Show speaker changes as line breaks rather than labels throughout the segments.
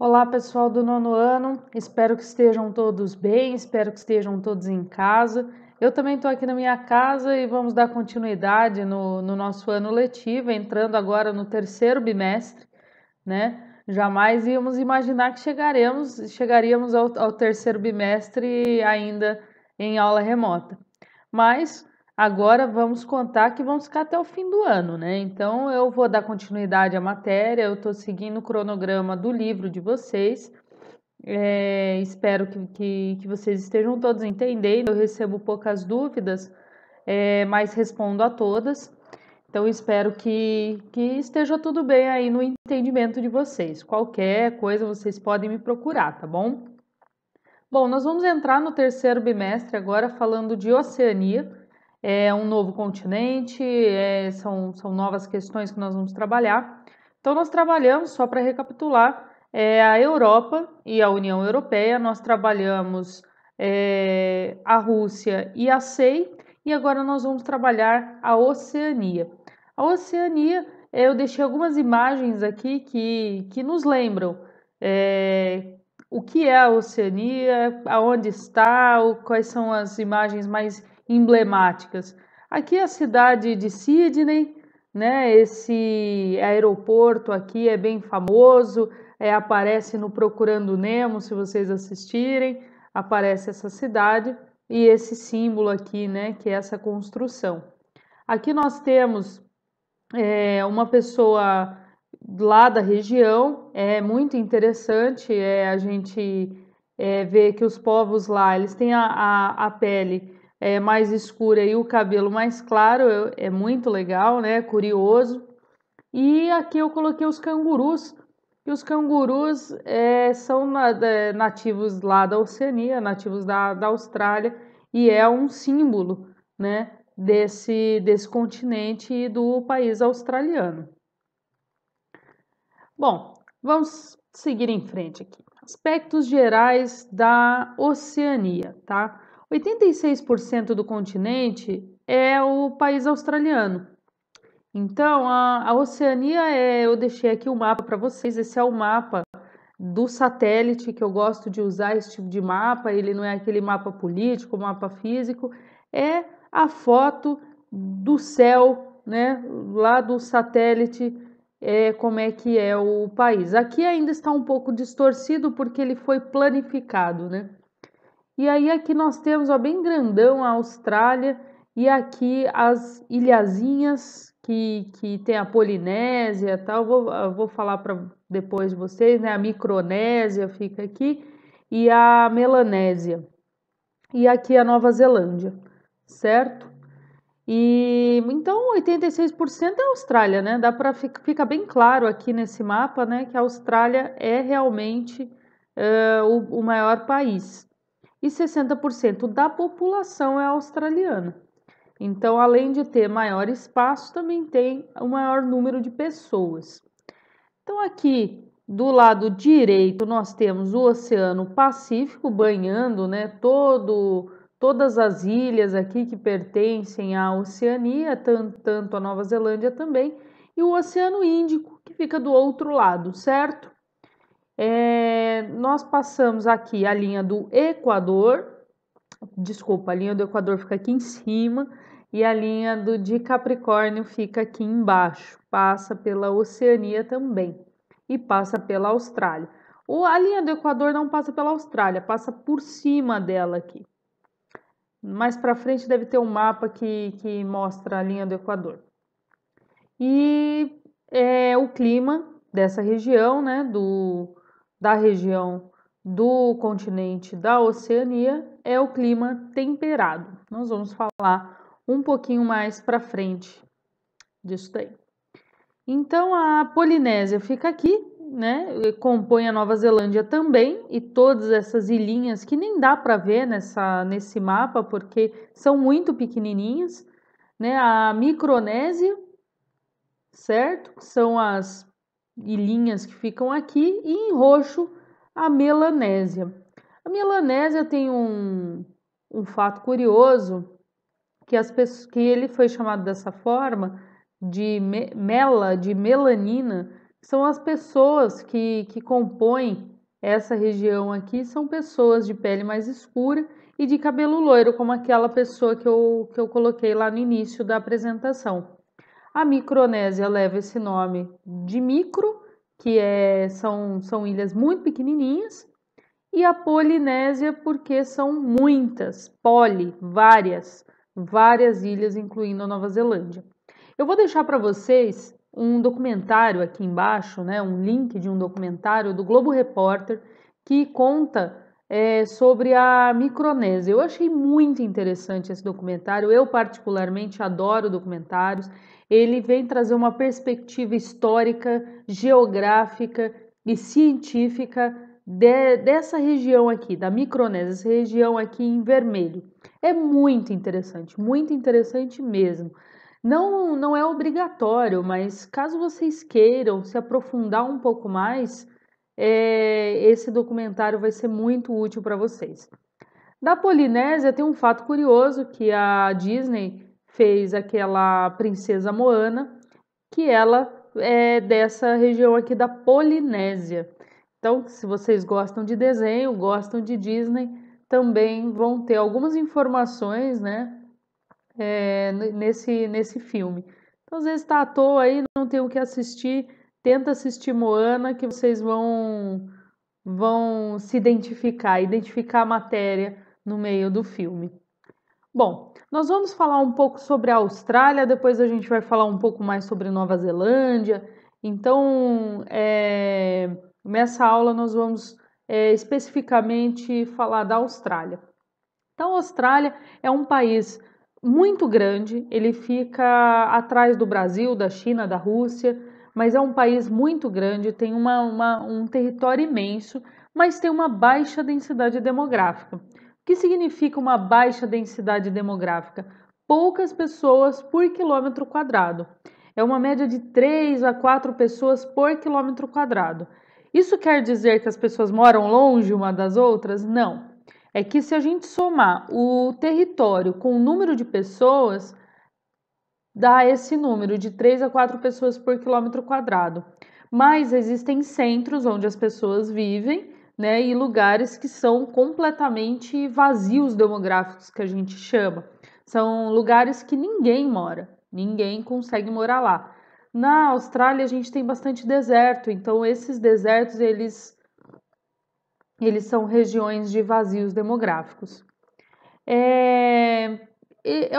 Olá, pessoal do nono ano, espero que estejam todos bem, espero que estejam todos em casa. Eu também estou aqui na minha casa e vamos dar continuidade no nosso ano letivo, entrando agora no terceiro bimestre, né? Jamais íamos imaginar que chegaríamos ao terceiro bimestre ainda em aula remota. Mas agora vamos contar que vamos ficar até o fim do ano, né? Então eu vou dar continuidade à matéria, eu estou seguindo o cronograma do livro de vocês. Espero que vocês estejam todos entendendo. Eu recebo poucas dúvidas, mas respondo a todas. Então espero que esteja tudo bem aí no entendimento de vocês. Qualquer coisa vocês podem me procurar, tá bom? Bom, nós vamos entrar no terceiro bimestre agora falando de Oceania. É um novo continente, são novas questões que nós vamos trabalhar. Então, nós trabalhamos, só para recapitular, a Europa e a União Europeia, nós trabalhamos a Rússia e a CEI, e agora nós vamos trabalhar a Oceania. A Oceania, eu deixei algumas imagens aqui que nos lembram o que é a Oceania, aonde está, quais são as imagens mais emblemáticas. Aqui é a cidade de Sydney, né? Esse aeroporto aqui é bem famoso, aparece no Procurando Nemo, se vocês assistirem, aparece essa cidade e esse símbolo aqui, né? Que é essa construção. Aqui nós temos uma pessoa lá da região, é muito interessante a gente ver que os povos lá, eles têm a pele mais escura e o cabelo mais claro, é muito legal, né? Curioso. E aqui eu coloquei os cangurus, e os cangurus são nativos lá da Oceania, nativos da Austrália, e é um símbolo, né, desse continente e do país australiano. Bom, vamos seguir em frente aqui. Aspectos gerais da Oceania, tá? 86% do continente é o país australiano. Então, a Oceania eu deixei aqui o mapa para vocês. Esse é o mapa do satélite, que eu gosto de usar esse tipo de mapa. Ele não é aquele mapa político, mapa físico, é a foto do céu, né? Lá do satélite, como é que é o país. Aqui ainda está um pouco distorcido porque ele foi planificado, né? E aí aqui nós temos, ó, bem grandão a Austrália e aqui as ilhazinhas que tem a Polinésia, tal. Eu vou falar para depois de vocês, né? A Micronésia fica aqui e a Melanésia. E aqui a Nova Zelândia, certo? E então 86% é a Austrália, né? Dá para fica bem claro aqui nesse mapa, né, que a Austrália é realmente o maior país. E 60% da população é australiana. Então, além de ter maior espaço, também tem o maior número de pessoas. Então, aqui do lado direito, nós temos o Oceano Pacífico banhando, né, todas as ilhas aqui que pertencem à Oceania, tanto a Nova Zelândia também, e o Oceano Índico, que fica do outro lado, certo? Nós passamos aqui a linha do Equador, desculpa, a linha do Equador fica aqui em cima e a linha de Capricórnio fica aqui embaixo, passa pela Oceania também e passa pela Austrália. A linha do Equador não passa pela Austrália, passa por cima dela aqui. Mais para frente deve ter um mapa que mostra a linha do Equador. E o clima dessa região, né, da região do continente da Oceania, é o clima temperado. Nós vamos falar um pouquinho mais para frente disso daí. Então, a Polinésia fica aqui, né? Compõe a Nova Zelândia também, e todas essas ilhinhas que nem dá para ver nesse mapa, porque são muito pequenininhas, né? A Micronésia, certo? São as ilhinhas que ficam aqui, e em roxo a Melanésia. A Melanésia tem um fato curioso, que ele foi chamado dessa forma, de melanina, são as pessoas que compõem essa região aqui são pessoas de pele mais escura e de cabelo loiro, como aquela pessoa que eu coloquei lá no início da apresentação. A Micronésia leva esse nome de micro, são ilhas muito pequenininhas, e a Polinésia porque são muitas, várias ilhas, incluindo a Nova Zelândia. Eu vou deixar para vocês um documentário aqui embaixo, né, um link de um documentário do Globo Repórter que conta sobre a Micronésia. Eu achei muito interessante esse documentário, eu particularmente adoro documentários. Ele vem trazer uma perspectiva histórica, geográfica e científica dessa região aqui, da Micronésia, essa região aqui em vermelho. É muito interessante mesmo. Não é obrigatório, mas caso vocês queiram se aprofundar um pouco mais, esse documentário vai ser muito útil para vocês. Da Polinésia tem um fato curioso que a Disney fez aquela princesa Moana, que ela é dessa região aqui da Polinésia. Então, se vocês gostam de desenho, gostam de Disney, também vão ter algumas informações, né, nesse filme. Então, às vezes está à toa aí, não tem o que assistir, tenta assistir Moana que vocês vão se identificar a matéria no meio do filme. Bom, nós vamos falar um pouco sobre a Austrália, depois a gente vai falar um pouco mais sobre Nova Zelândia. Então, nessa aula nós vamos especificamente falar da Austrália. Então, a Austrália é um país muito grande, ele fica atrás do Brasil, da China, da Rússia, mas é um país muito grande, tem um território imenso, mas tem uma baixa densidade demográfica. O que significa uma baixa densidade demográfica? Poucas pessoas por quilômetro quadrado. É uma média de 3 a 4 pessoas por quilômetro quadrado. Isso quer dizer que as pessoas moram longe uma das outras? Não. É que se a gente somar o território com o número de pessoas, dá esse número de 3 a 4 pessoas por quilômetro quadrado. Mas existem centros onde as pessoas vivem, né, e lugares que são completamente vazios demográficos, que a gente chama. São lugares que ninguém mora, ninguém consegue morar lá. Na Austrália a gente tem bastante deserto, então esses desertos eles são regiões de vazios demográficos. É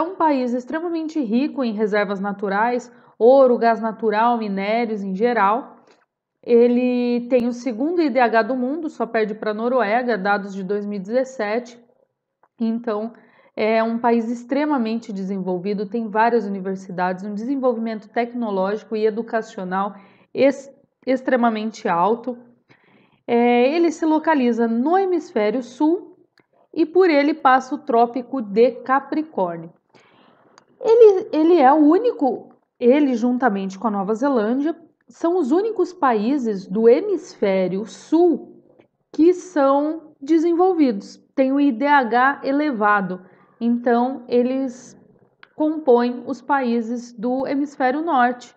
um país extremamente rico em reservas naturais, ouro, gás natural, minérios em geral. Ele tem o segundo IDH do mundo, só perde para a Noruega, dados de 2017. Então, é um país extremamente desenvolvido, tem várias universidades, um desenvolvimento tecnológico e educacional extremamente alto. Ele se localiza no hemisfério sul e por ele passa o Trópico de Capricórnio. Ele é o único, ele juntamente com a Nova Zelândia, são os únicos países do hemisfério sul que são desenvolvidos, têm o IDH elevado, então eles compõem os países do hemisfério norte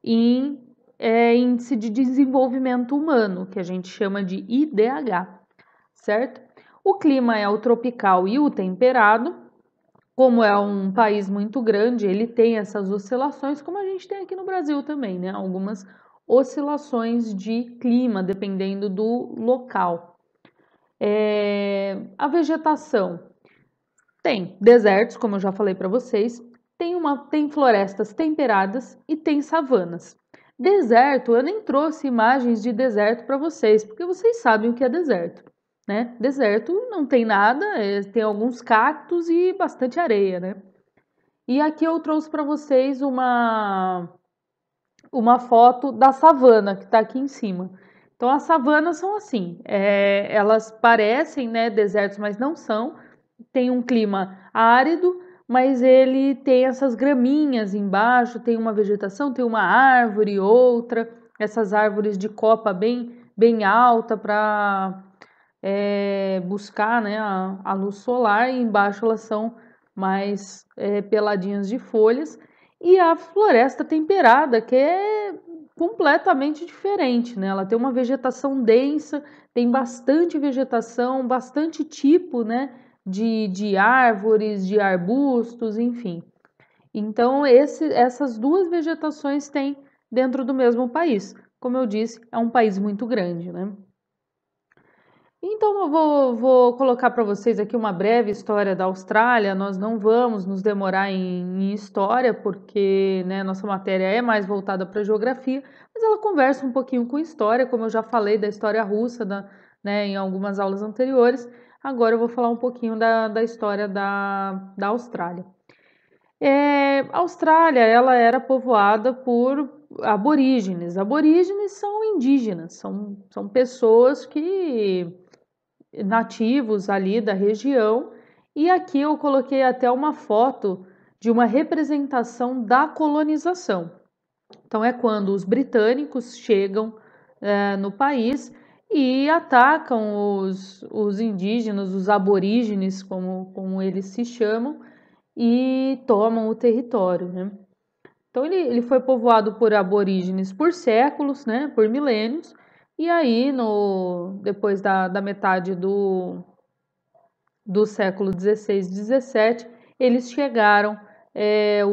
em índice de desenvolvimento humano, que a gente chama de IDH, certo? O clima é o tropical e o temperado. Como é um país muito grande, ele tem essas oscilações, como a gente tem aqui no Brasil também, né? Algumas oscilações de clima, dependendo do local. A vegetação tem desertos, como eu já falei para vocês, tem florestas temperadas e tem savanas. Deserto, eu nem trouxe imagens de deserto para vocês, porque vocês sabem o que é deserto, né? Deserto não tem nada, tem alguns cactos e bastante areia, né? E aqui eu trouxe para vocês uma foto da savana que está aqui em cima. Então as savanas são assim, elas parecem, né, desertos, mas não são. Tem um clima árido, mas ele tem essas graminhas embaixo, tem uma vegetação, tem uma árvore, outra, essas árvores de copa bem alta para buscar, né, a luz solar, e embaixo elas são mais peladinhas de folhas, e a floresta temperada, que é completamente diferente, né? Ela tem uma vegetação densa, tem bastante vegetação, bastante tipo, né, de árvores, de arbustos, enfim. Então, essas duas vegetações têm dentro do mesmo país. Como eu disse, é um país muito grande, né? Então, eu vou colocar para vocês aqui uma breve história da Austrália. Nós não vamos nos demorar em história, porque, né, nossa matéria é mais voltada para geografia, mas ela conversa um pouquinho com história, como eu já falei da história russa, né, em algumas aulas anteriores. Agora eu vou falar um pouquinho da história da Austrália. A Austrália, ela era povoada por aborígenes. Aborígenes são indígenas, são pessoas que nativos ali da região. E aqui eu coloquei até uma foto de uma representação da colonização. Então é quando os britânicos chegam no país e atacam os indígenas, os aborígenes, como eles se chamam, e tomam o território, né? Então ele foi povoado por aborígenes por séculos, né, por milênios, e aí depois da metade do século XVI, XVII, eles chegaram,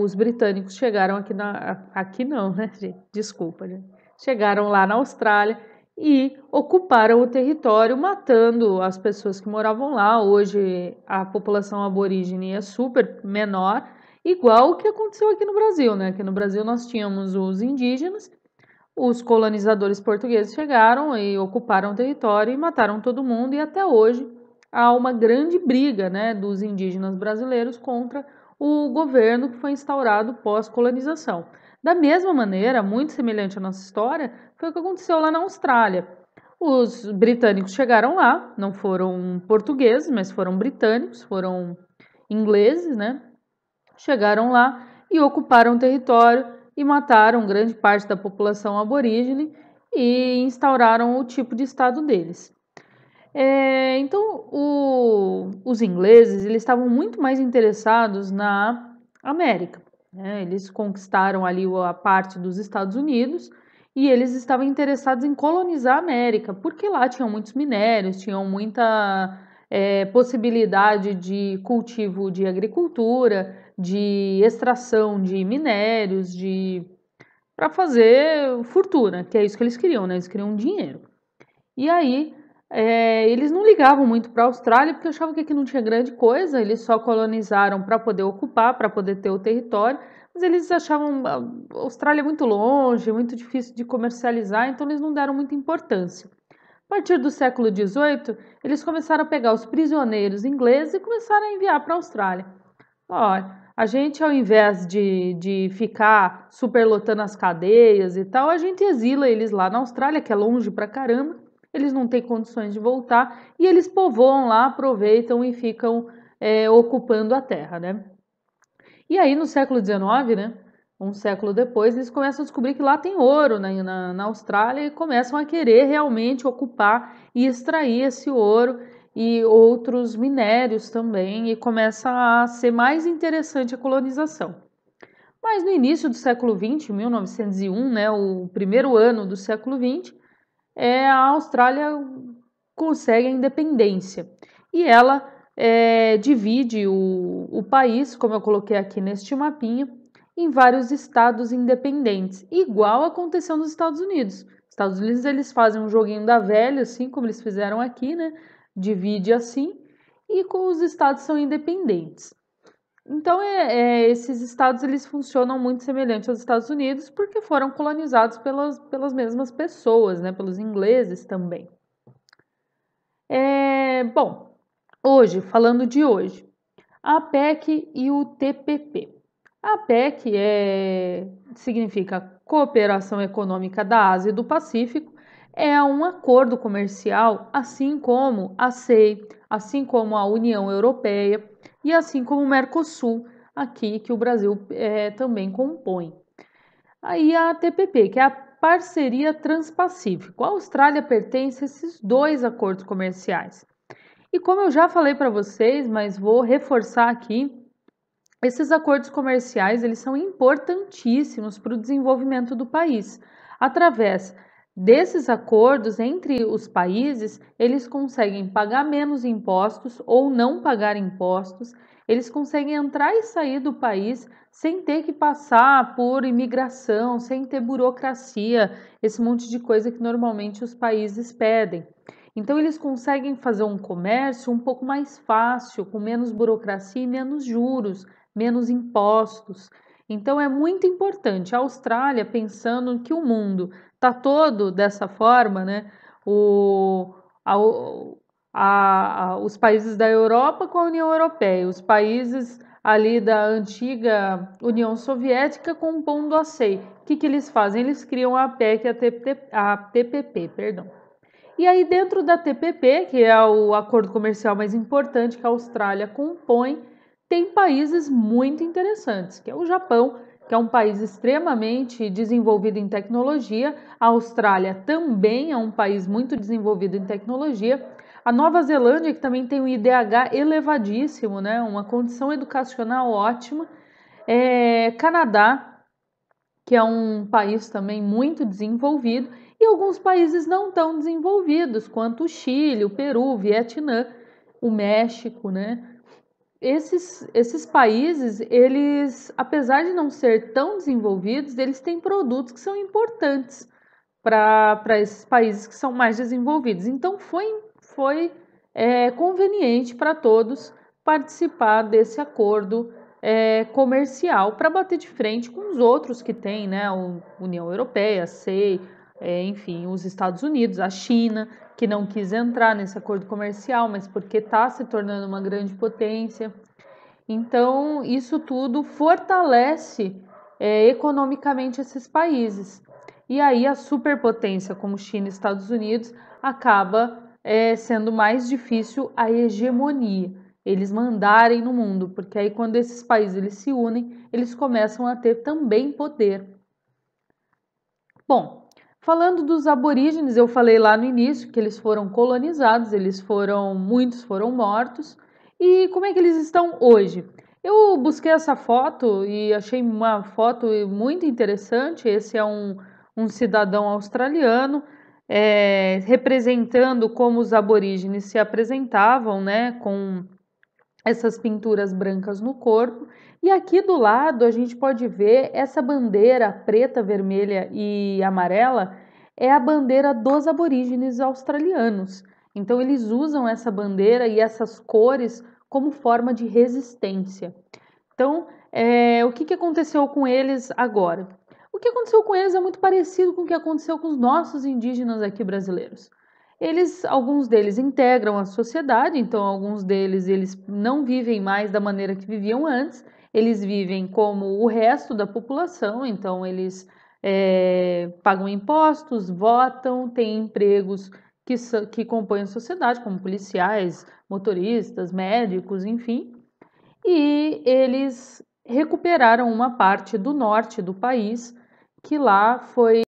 os britânicos chegaram aqui não, né, gente? Desculpa, né? Chegaram lá na Austrália e ocuparam o território, matando as pessoas que moravam lá. Hoje a população aborígene é super menor, igual o que aconteceu aqui no Brasil, né? Aqui no Brasil nós tínhamos os indígenas, os colonizadores portugueses chegaram e ocuparam o território e mataram todo mundo, e até hoje há uma grande briga, né, dos indígenas brasileiros contra o governo que foi instaurado pós-colonização. Da mesma maneira, muito semelhante à nossa história, foi o que aconteceu lá na Austrália. Os britânicos chegaram lá, não foram portugueses, mas foram britânicos, foram ingleses, né? Chegaram lá e ocuparam o território e mataram grande parte da população aborígene e instauraram o tipo de estado deles. Então, os ingleses eles estavam muito mais interessados na América, né? Eles conquistaram ali a parte dos Estados Unidos e eles estavam interessados em colonizar a América, porque lá tinham muitos minérios, tinham muita possibilidade de cultivo de agricultura, de extração de minérios, para fazer fortuna, que é isso que eles queriam, né? Eles queriam dinheiro. E aí eles não ligavam muito para a Austrália porque achavam que aqui não tinha grande coisa, eles só colonizaram para poder ocupar, para poder ter o território, mas eles achavam a Austrália muito longe, muito difícil de comercializar, então eles não deram muita importância. A partir do século XVIII, eles começaram a pegar os prisioneiros ingleses e começaram a enviar para a Austrália. Olha, a gente, ao invés de ficar superlotando as cadeias e tal, a gente exila eles lá na Austrália, que é longe pra caramba, eles não têm condições de voltar, e eles povoam lá, aproveitam e ficam ocupando a terra, né? E aí, no século XIX, né, um século depois, eles começam a descobrir que lá tem ouro na Austrália e começam a querer realmente ocupar e extrair esse ouro e outros minérios também, e começa a ser mais interessante a colonização. Mas no início do século XX, 1901, né, o primeiro ano do século XX, a Austrália consegue a independência e ela divide o país, como eu coloquei aqui neste mapinha, em vários estados independentes, igual aconteceu nos Estados Unidos. Nos Estados Unidos eles fazem um joguinho da velha, assim como eles fizeram aqui, né? Divide assim, e com os estados são independentes. Então, esses estados eles funcionam muito semelhante aos Estados Unidos porque foram colonizados pelas mesmas pessoas, né? Pelos ingleses também. Bom, hoje, falando de hoje, a APEC e o TPP. A APEC significa Cooperação Econômica da Ásia e do Pacífico, é um acordo comercial, assim como a CEI, assim como a União Europeia e assim como o Mercosul, aqui que o Brasil também compõe. Aí a TPP, que é a Parceria Transpacífico. A Austrália pertence a esses dois acordos comerciais. E como eu já falei para vocês, mas vou reforçar aqui, esses acordos comerciais eles são importantíssimos para o desenvolvimento do país. Através desses acordos entre os países, eles conseguem pagar menos impostos ou não pagar impostos, eles conseguem entrar e sair do país sem ter que passar por imigração, sem ter burocracia, esse monte de coisa que normalmente os países pedem. Então, eles conseguem fazer um comércio um pouco mais fácil, com menos burocracia e menos juros, menos impostos. Então, é muito importante. A Austrália, pensando que o mundo está todo dessa forma, né? O, a, os países da Europa com a União Europeia, os países ali da antiga União Soviética compondo a CEI. O que eles fazem? Eles criam a PEC e a TPP, perdão. E aí dentro da TPP, que é o acordo comercial mais importante que a Austrália compõe, tem países muito interessantes, que é o Japão, que é um país extremamente desenvolvido em tecnologia. A Austrália também é um país muito desenvolvido em tecnologia. A Nova Zelândia, que também tem um IDH elevadíssimo, né? Uma condição educacional ótima. Canadá, que é um país também muito desenvolvido, e alguns países não tão desenvolvidos, quanto o Chile, o Peru, o Vietnã, o México, né? Esses países, eles, apesar de não ser tão desenvolvidos, eles têm produtos que são importantes para esses países que são mais desenvolvidos. Então, foi conveniente para todos participar desse acordo comercial para bater de frente com os outros que tem, né? A União Europeia, a CEI, enfim, os Estados Unidos, a China, que não quis entrar nesse acordo comercial, mas porque está se tornando uma grande potência. Então, isso tudo fortalece economicamente esses países. E aí, a superpotência como China e Estados Unidos acaba sendo mais difícil a hegemonia, eles mandarem no mundo, porque aí quando esses países eles se unem, eles começam a ter também poder. Bom, falando dos aborígenes, eu falei lá no início que eles foram colonizados, muitos foram mortos. E como é que eles estão hoje? Eu busquei essa foto e achei uma foto muito interessante. Esse é um cidadão australiano representando como os aborígenes se apresentavam, né, com essas pinturas brancas no corpo. E aqui do lado a gente pode ver essa bandeira preta, vermelha e amarela é a bandeira dos aborígenes australianos. Então eles usam essa bandeira e essas cores como forma de resistência. Então, o que aconteceu com eles agora? O que aconteceu com eles é muito parecido com o que aconteceu com os nossos indígenas aqui brasileiros. Alguns deles integram a sociedade, então alguns deles eles não vivem mais da maneira que viviam antes, eles vivem como o resto da população, então eles pagam impostos, votam, têm empregos que compõem a sociedade, como policiais, motoristas, médicos, enfim, e eles recuperaram uma parte do norte do país, que lá foi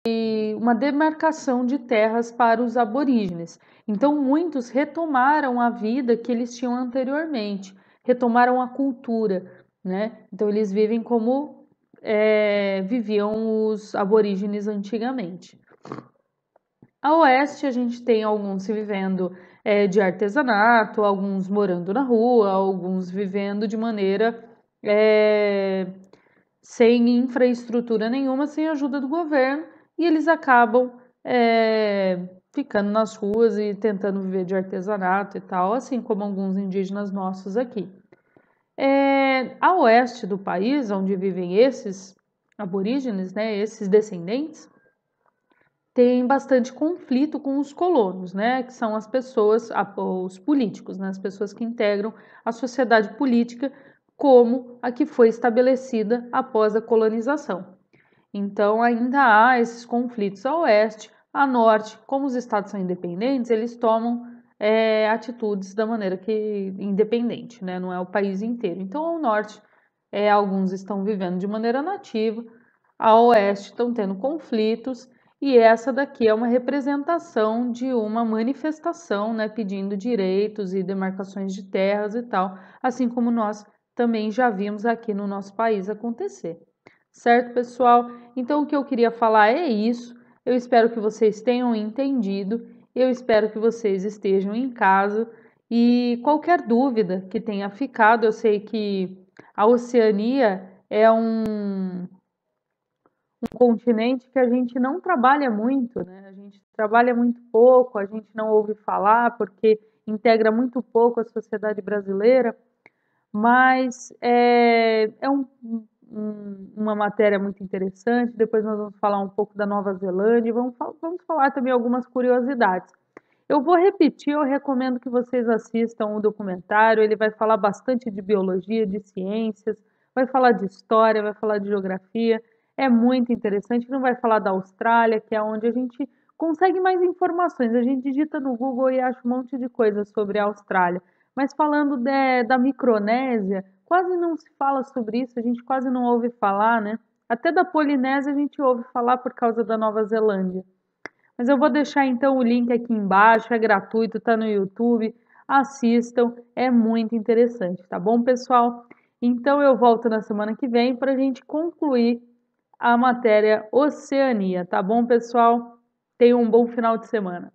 uma demarcação de terras para os aborígenes. Então, muitos retomaram a vida que eles tinham anteriormente, retomaram a cultura, né? Então, eles vivem como viviam os aborígenes antigamente. A oeste, a gente tem alguns se vivendo de artesanato, alguns morando na rua, alguns vivendo de maneira sem infraestrutura nenhuma, sem ajuda do governo, e eles acabam ficando nas ruas e tentando viver de artesanato e tal, assim como alguns indígenas nossos aqui. A oeste do país, onde vivem esses aborígenes, né, esses descendentes, tem bastante conflito com os colonos, né, que são as pessoas, os políticos, né, as pessoas que integram a sociedade política como a que foi estabelecida após a colonização. Então, ainda há esses conflitos a oeste, a norte, como os estados são independentes, eles tomam atitudes da maneira que independente, né, não é o país inteiro. Então, ao norte, alguns estão vivendo de maneira nativa, a oeste estão tendo conflitos, e essa daqui é uma representação de uma manifestação, né, pedindo direitos e demarcações de terras e tal, assim como nós também já vimos aqui no nosso país acontecer. Certo, pessoal? Então, o que eu queria falar é isso. Eu espero que vocês tenham entendido. Eu espero que vocês estejam em casa. E qualquer dúvida que tenha ficado, eu sei que a Oceania é um continente que a gente não trabalha muito, né? A gente trabalha muito pouco, a gente não ouve falar porque integra muito pouco a sociedade brasileira, mas uma matéria muito interessante. Depois nós vamos falar um pouco da Nova Zelândia e vamos falar também algumas curiosidades. Eu vou repetir, eu recomendo que vocês assistam o documentário. Ele vai falar bastante de biologia, de ciências, vai falar de história, vai falar de geografia. É muito interessante. Não vai falar da Austrália, que é onde a gente consegue mais informações. A gente digita no Google e acha um monte de coisa sobre a Austrália. Mas falando da Micronésia, quase não se fala sobre isso, a gente quase não ouve falar, né? Até da Polinésia a gente ouve falar por causa da Nova Zelândia. Mas eu vou deixar então o link aqui embaixo, é gratuito, tá no YouTube. Assistam, é muito interessante, tá bom, pessoal? Então eu volto na semana que vem para a gente concluir a matéria Oceania, tá bom, pessoal? Tenham um bom final de semana.